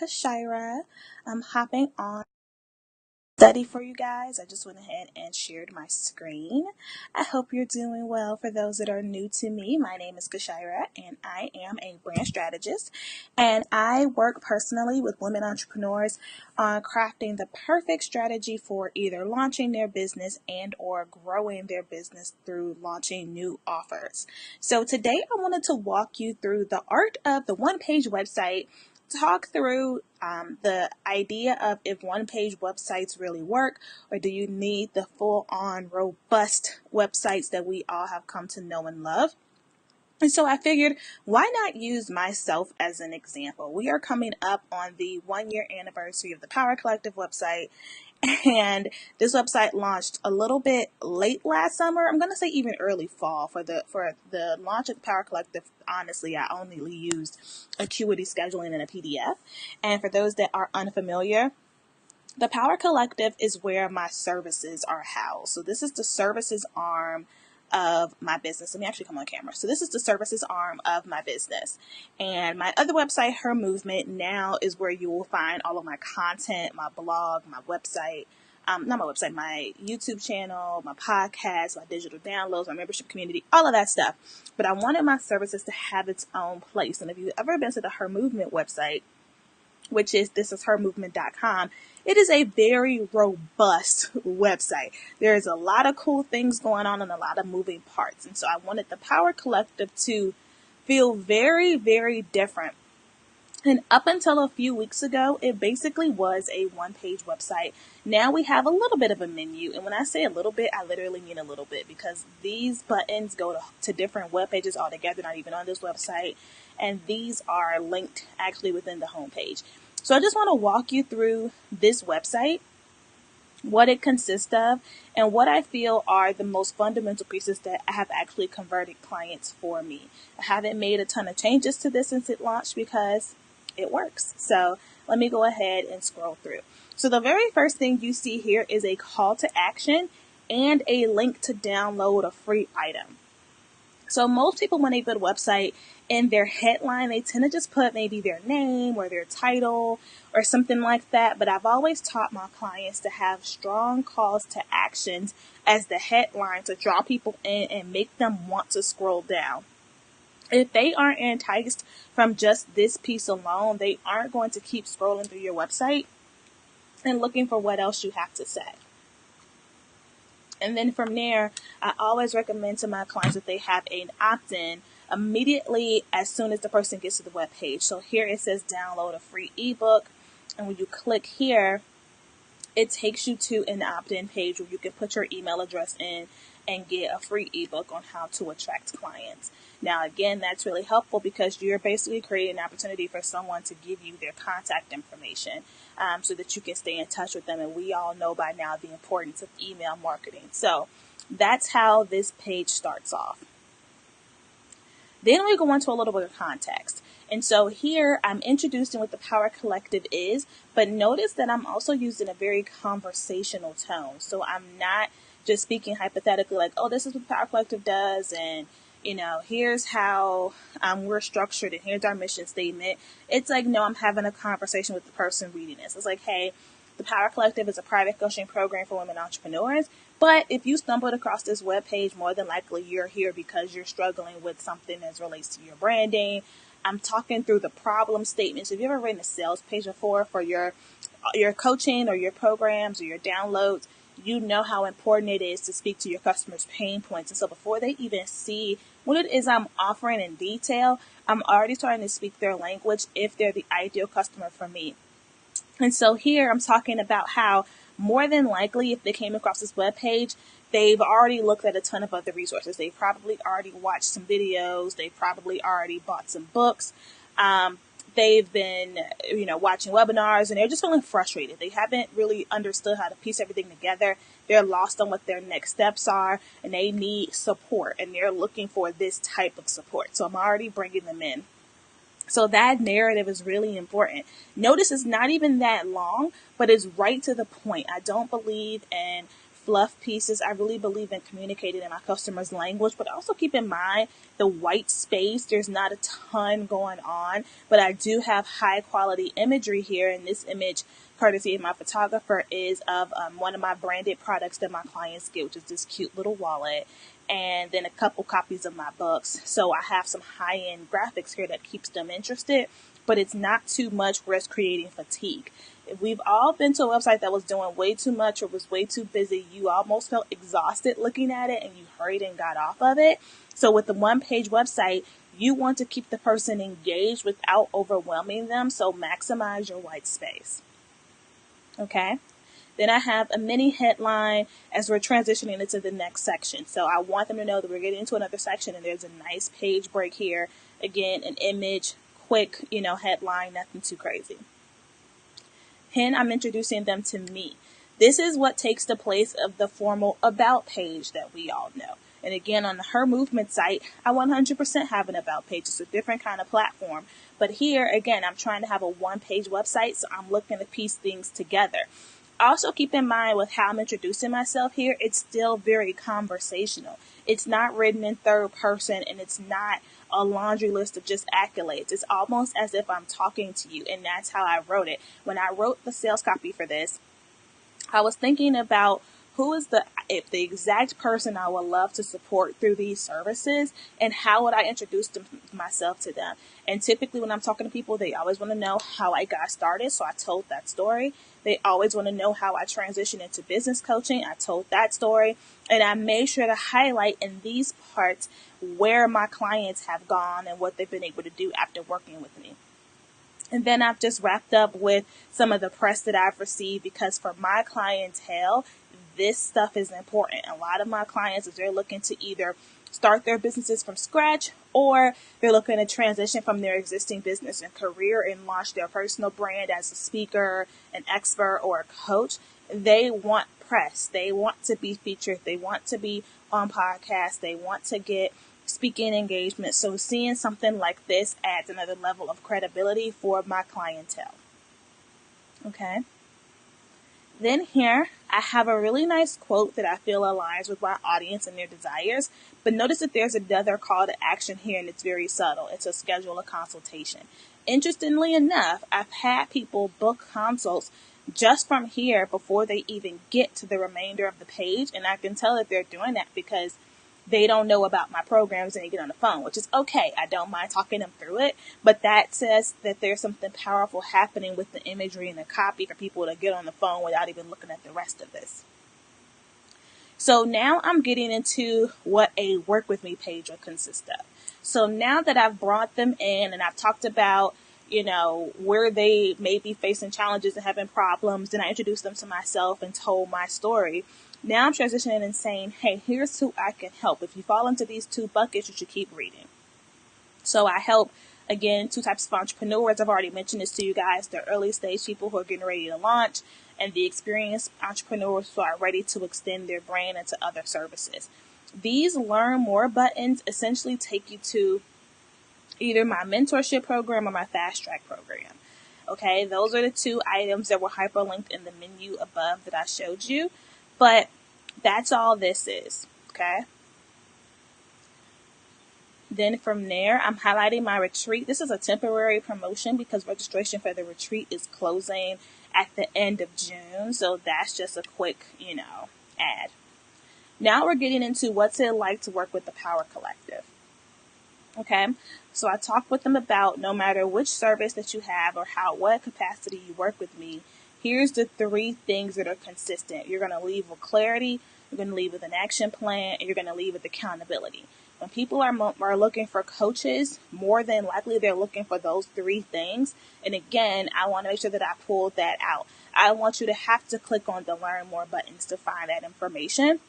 Kashira. I'm hopping on study for you guys. I just went ahead and shared my screen. I hope you're doing well. For those that are new to me, my name is Kashira and I am a brand strategist, and I work personally with women entrepreneurs on crafting the perfect strategy for either launching their business and or growing their business through launching new offers. So today I wanted to walk you through the art of the one-page website, talk through the idea of if one-page websites really work, or do you need the full-on robust websites that we all have come to know and love. And so I figured, why not use myself as an example? We are coming up on the 1-year anniversary of the Power Collective website, and this website launched a little bit late last summer. I'm going to say even early fall for the launch of the Power Collective. Honestly, I only used Acuity scheduling in a PDF. And for those that are unfamiliar, the Power Collective is where my services are housed. So this is the services arm of my business. Let me actually come on camera. So this is the services arm of my business. And my other website, Her Movement, now is where you will find all of my content, my blog, my website, not my website, my YouTube channel, my podcast, my digital downloads, my membership community, all of that stuff. But I wanted my services to have its own place. And if you've ever been to the Her Movement website, which is thisishermovement.com, it is a very robust website. There's a lot of cool things going on and a lot of moving parts. And so I wanted the Power Collective to feel very, very different. And up until a few weeks ago, it basically was a one-page website. Now we have a little bit of a menu. And when I say a little bit, I literally mean a little bit, because these buttons go to different web pages altogether, not even on this website. And these are linked actually within the homepage. So I just want to walk you through this website, what it consists of, and what I feel are the most fundamental pieces that have actually converted clients for me. I haven't made a ton of changes to this since it launched because it works. So let me go ahead and scroll through. So the very first thing you see here is a call to action and a link to download a free item. So most people, when they build a website, in their headline, they tend to just put maybe their name or their title or something like that. But I've always taught my clients to have strong calls to actions as the headline to draw people in and make them want to scroll down. If they aren't enticed from just this piece alone, they aren't going to keep scrolling through your website and looking for what else you have to say. And then from there, I always recommend to my clients that they have an opt-in immediately as soon as the person gets to the web page. So here it says download a free ebook. And when you click here, it takes you to an opt-in page where you can put your email address in and get a free ebook on how to attract clients. Now, again, that's really helpful because you're basically creating an opportunity for someone to give you their contact information so that you can stay in touch with them. And we all know by now the importance of email marketing. So that's how this page starts off. Then we go into a little bit of context. And so here I'm introducing what the Power Collective is, but notice that I'm also using a very conversational tone. So I'm not just speaking hypothetically like, oh, this is what the Power Collective does, and here's how we're structured, and here's our mission statement. It's like, no, I'm having a conversation with the person reading this. It's like, hey, the Power Collective is a private coaching program for women entrepreneurs. But if you stumbled across this webpage, more than likely you're here because you're struggling with something that relates to your branding. I'm talking through the problem statements. Have you ever written a sales page before for your coaching or your programs or your downloads? You know how important it is to speak to your customers' pain points. And so before they even see what it is I'm offering in detail, I'm already starting to speak their language if they're the ideal customer for me. And so here I'm talking about how more than likely if they came across this webpage, they've already looked at a ton of other resources. They've probably already watched some videos. They've probably already bought some books. They've been, watching webinars, and they're just feeling frustrated. They haven't really understood how to piece everything together. They're lost on what their next steps are, and they need support, and they're looking for this type of support. So I'm already bringing them in. So that narrative is really important. Notice it's not even that long, but it's right to the point. I don't believe in fluff pieces. I really believe in communicating in my customer's language, but also keep in mind the white space. There's not a ton going on, but I do have high quality imagery here. And this image, courtesy of my photographer, is of one of my branded products that my clients get, which is this cute little wallet, and then a couple copies of my books. So I have some high-end graphics here that keeps them interested, but it's not too much where it's creating fatigue. If we've all been to a website that was doing way too much or was way too busy, you almost felt exhausted looking at it and you hurried and got off of it. So with the one-page website, you want to keep the person engaged without overwhelming them, so maximize your white space. Okay? Then I have a mini headline as we're transitioning into the next section. So I want them to know that we're getting into another section and there's a nice page break here. Again, an image, quick, headline, nothing too crazy. Then I'm introducing them to me. This is what takes the place of the formal about page that we all know. And again, on the Her Movement site, I 100% have an about page. It's a different kind of platform. But here, again, I'm trying to have a one-page website, so I'm looking to piece things together. Also, keep in mind with how I'm introducing myself here, it's still very conversational. It's not written in third person, and it's not a laundry list of just accolades. It's almost as if I'm talking to you, and that's how I wrote it. When I wrote the sales copy for this, I was thinking about who is the exact person I would love to support through these services, and how would I introduce myself to them. And typically when I'm talking to people, they always want to know how I got started, so I told that story. They always want to know how I transitioned into business coaching. I told that story, and I made sure to highlight in these parts where my clients have gone and what they've been able to do after working with me. And then I've just wrapped up with some of the press that I've received, because for my clientele, this stuff is important. A lot of my clients, if they're looking to either start their businesses from scratch or they're looking to transition from their existing business and career and launch their personal brand as a speaker, an expert, or a coach, they want press. They want to be featured. They want to be on podcasts. They want to get speaking engagement. So seeing something like this adds another level of credibility for my clientele. Okay. Then here, I have a really nice quote that I feel aligns with my audience and their desires. But notice that there's another call to action here, and it's very subtle. It's to schedule a consultation. Interestingly enough, I've had people book consults just from here before they even get to the remainder of the page. And I can tell that they're doing that because they don't know about my programs and they get on the phone, which is okay. I don't mind talking them through it, but that says that there's something powerful happening with the imagery and the copy for people to get on the phone without even looking at the rest of this. So now I'm getting into what a work with me page will consist of. So now that I've brought them in and I've talked about, where they may be facing challenges and having problems, and I introduced them to myself and told my story. Now I'm transitioning and saying, hey, here's who I can help. If you fall into these two buckets, you should keep reading. So I help, again, two types of entrepreneurs. I've already mentioned this to you guys. The early stage people who are getting ready to launch, and the experienced entrepreneurs who are ready to extend their brand into other services. These learn more buttons essentially take you to either my mentorship program or my fast track program. Okay, those are the two items that were hyperlinked in the menu above that I showed you. But that's all this is, okay? Then from there, I'm highlighting my retreat. This is a temporary promotion because registration for the retreat is closing at the end of June. So that's just a quick, ad. Now we're getting into what's it like to work with the Power Collective. Okay, so I talked with them about no matter which service that you have or what capacity you work with me, here's the 3 things that are consistent. You're going to leave with clarity, you're going to leave with an action plan, and you're going to leave with accountability. When people are looking for coaches, more than likely they're looking for those 3 things. And again, I want to make sure that I pull that out. I want you to have to click on the Learn More buttons to find that information.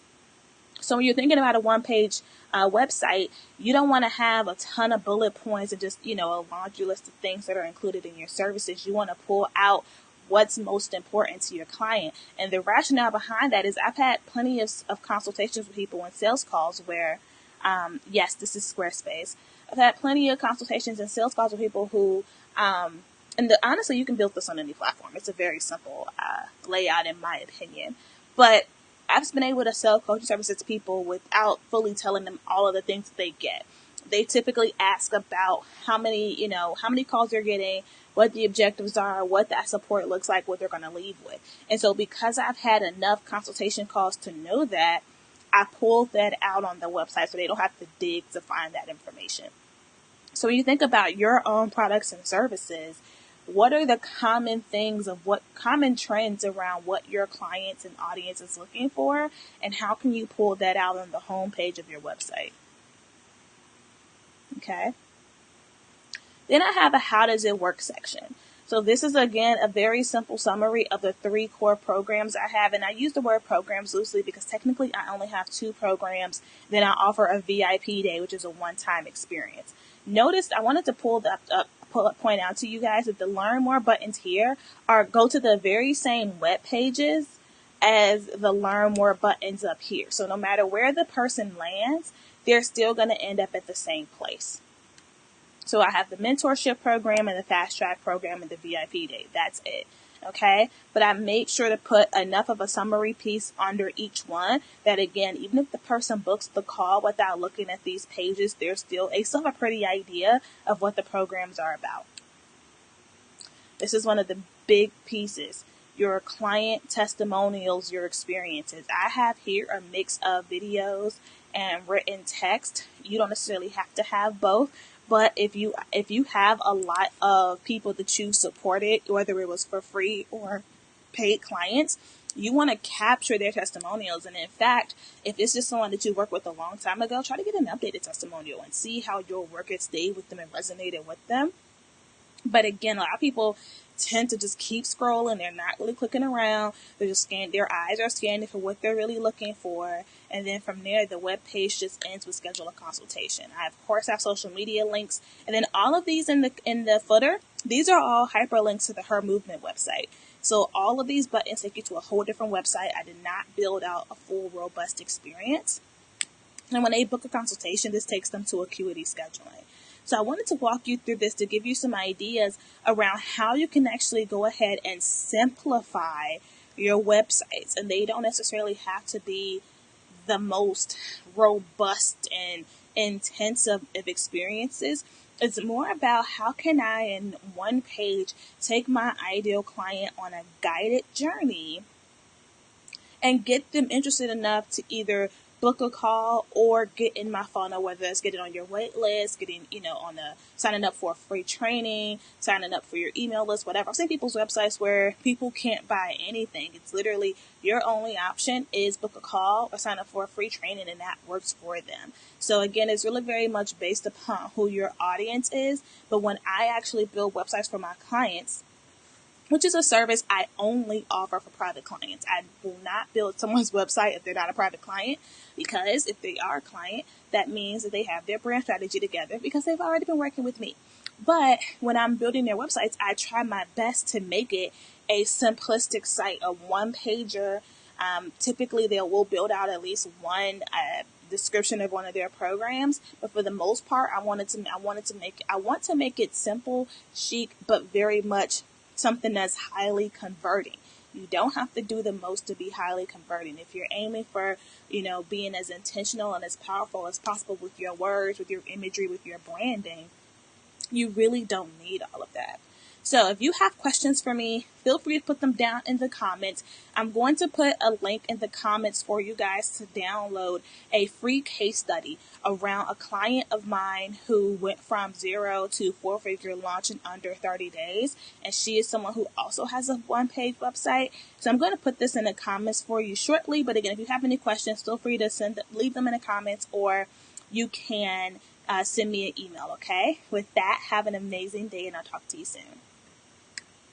So when you're thinking about a one-page website, you don't want to have a ton of bullet points and just, a laundry list of things that are included in your services. You want to pull out what's most important to your client. And the rationale behind that is I've had plenty of consultations with people in sales calls where, yes, this is Squarespace. I've had plenty of consultations and sales calls with people who, honestly, you can build this on any platform. It's a very simple layout in my opinion. But I've been able to sell coaching services to people without fully telling them all of the things that they get. They typically ask about how many calls they're getting, what the objectives are, what that support looks like, what they're going to leave with. And so because I've had enough consultation calls to know that, I pulled that out on the website so they don't have to dig to find that information. So when you think about your own products and services, what are the common things of what common trends around what your clients and audience is looking for, and how can you pull that out on the homepage of your website? Okay. Then I have a how does it work section. So this is, again, a very simple summary of the 3 core programs I have. And I use the word programs loosely because technically I only have 2 programs. Then I offer a VIP day, which is a one-time experience. Notice I wanted to point out to you guys that the Learn More buttons here go to the very same web pages as the Learn More buttons up here. So no matter where the person lands, they're still going to end up at the same place. So I have the mentorship program and the fast track program and the VIP day. That's it. Okay. But I made sure to put enough of a summary piece under each one that, again, even if the person books the call without looking at these pages, there's still a pretty idea of what the programs are about. This is one of the big pieces. Your client testimonials, your experiences. I have here a mix of videos and written text. You don't necessarily have to have both. But if you have a lot of people that you supported, whether it was for free or paid clients, you want to capture their testimonials. And in fact, if it's just someone that you worked with a long time ago, try to get an updated testimonial and see how your work has stayed with them and resonated with them. But again, a lot of people tend to just keep scrolling. They're not really clicking around. They're just their eyes are scanning for what they're really looking for. And then from there, the web page just ends with schedule a consultation. I, of course, have social media links. And then all of these in the footer, these are all hyperlinks to the Her Movement website. So all of these buttons take you to a whole different website. I did not build out a full, robust experience. And when they book a consultation, this takes them to Acuity Scheduling. So I wanted to walk you through this to give you some ideas around how you can actually go ahead and simplify your websites. And they don't necessarily have to be the most robust and intensive of experiences. It's more about how can I, in one page, take my ideal client on a guided journey and get them interested enough to either book a call or get in my funnel, whether it's getting on your wait list, getting, signing up for a free training, signing up for your email list, whatever. I've seen people's websites where people can't buy anything. It's literally your only option is book a call or sign up for a free training, and that works for them. So again, it's really very much based upon who your audience is. But when I actually build websites for my clients, which is a service I only offer for private clients. I will not build someone's website if they're not a private client, because if they are a client, that means that they have their brand strategy together because they've already been working with me. But when I'm building their websites, I try my best to make it a simplistic site, a one-pager. Typically, we'll build out at least one description of one of their programs, but for the most part, I want to make it simple, chic, but very much something that's highly converting. You don't have to do the most to be highly converting. If you're aiming for, being as intentional and as powerful as possible with your words, with your imagery, with your branding, you really don't need all of that. So if you have questions for me, feel free to put them down in the comments. I'm going to put a link in the comments for you guys to download a free case study around a client of mine who went from 0 to 4-figure launch in under 30 days. And she is someone who also has a one-page website. So I'm going to put this in the comments for you shortly. But again, if you have any questions, feel free to leave them in the comments, or you can send me an email, okay? With that, have an amazing day, and I'll talk to you soon.